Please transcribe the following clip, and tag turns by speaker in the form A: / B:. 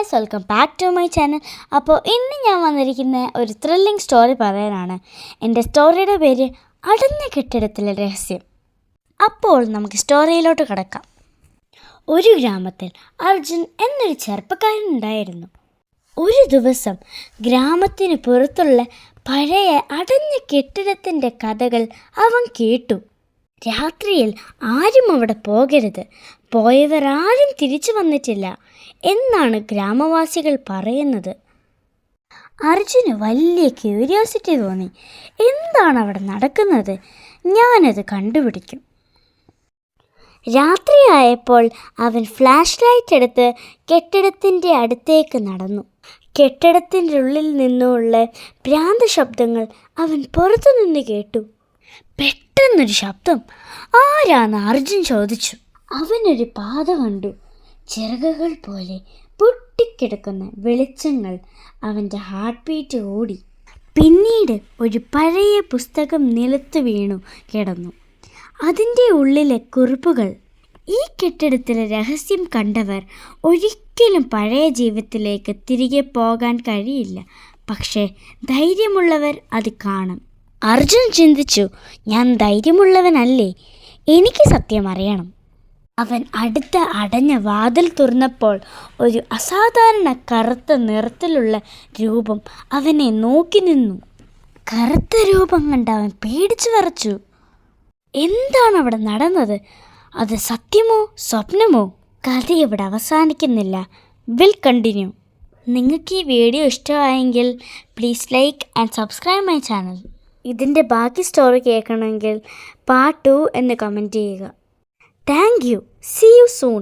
A: Guys, welcome back to my channel. അപ്പോൾ ഇന്ന് ഞാൻ വന്നിരിക്കുന്ന ഒരു ത്രില്ലിംഗ് സ്റ്റോറി പറയാനാണ്. എൻ്റെ സ്റ്റോറിയുടെ പേര് അടഞ്ഞ കെട്ടിടത്തിലെ രഹസ്യം. അപ്പോൾ നമുക്ക് സ്റ്റോറിയിലോട്ട് കിടക്കാം. ഒരു ഗ്രാമത്തിൽ അർജുൻ എന്നൊരു ചെറുപ്പക്കാരനുണ്ടായിരുന്നു. ഒരു ദിവസം ഗ്രാമത്തിന് പുറത്തുള്ള പഴയ അടഞ്ഞ കെട്ടിടത്തിൻ്റെ കഥകൾ അവൻ കേട്ടു. രാത്രിയിൽ ആരും അവിടെ പോകരുത്, പോയവർ ആരും തിരിച്ചു വന്നിട്ടില്ല എന്നാണ് ഗ്രാമവാസികൾ പറയുന്നത്. അർജുന് വലിയ ക്യൂരിയോസിറ്റി തോന്നി. എന്താണ് അവിടെ നടക്കുന്നത്? ഞാനത് കണ്ടുപിടിക്കും. രാത്രിയായപ്പോൾ അവൻ ഫ്ലാഷ് ലൈറ്റ് എടുത്ത് കെട്ടിടത്തിൻ്റെ അടുത്തേക്ക് നടന്നു. കെട്ടിടത്തിൻ്റെ ഉള്ളിൽ നിന്നുള്ള ഭ്രാന്ത ശബ്ദങ്ങൾ അവൻ പുറത്തുനിന്ന് കേട്ടു. പെട്ടെന്നൊരു ശബ്ദം. ആരാന്ന് അർജുൻ ചോദിച്ചു. അവനൊരു പാത കണ്ടു. ചിറകുകൾ പോലെ പൊട്ടിക്കിടക്കുന്ന വെളിച്ചങ്ങൾ. അവൻ്റെ ഹാർട്ട് ബീറ്റ് ഓടി. പിന്നീട് ഒരു പഴയ പുസ്തകം നിലത്ത് വീണു കിടന്നു. അതിൻ്റെ ഉള്ളിലെ കുറിപ്പുകൾ. ഈ കെട്ടിടത്തിലെ രഹസ്യം കണ്ടവർ ഒരിക്കലും പഴയ ജീവിതത്തിലേക്ക് തിരികെ പോകാൻ കഴിയില്ല, പക്ഷേ ധൈര്യമുള്ളവർ അത് കാണും. അർജുൻ ചിന്തിച്ചു, ഞാൻ ധൈര്യമുള്ളവനല്ലേ, എനിക്ക് സത്യം അറിയണം. അവൻ അടുത്ത അടഞ്ഞ വാതിൽ തുറന്നപ്പോൾ ഒരു അസാധാരണ കറുത്ത നിറത്തിലുള്ള രൂപം അവനെ നോക്കി നിന്നു. കറുത്ത രൂപം കണ്ട് അവൻ പേടിച്ചു വിറച്ചു. എന്താണ് അവിടെ നടന്നത്? അത് സത്യമോ സ്വപ്നമോ? കഥ ഇവിടെ അവസാനിക്കുന്നില്ല. Will continue. നിങ്ങൾക്ക് ഈ വീഡിയോ ഇഷ്ടമായെങ്കിൽ please like and subscribe my channel. ഇതിൻ്റെ ബാക്കി സ്റ്റോറി കേൾക്കണമെങ്കിൽ പാർട്ട് 2 എന്ന് കമൻറ്റ് ചെയ്യുക. Thank you. See you soon.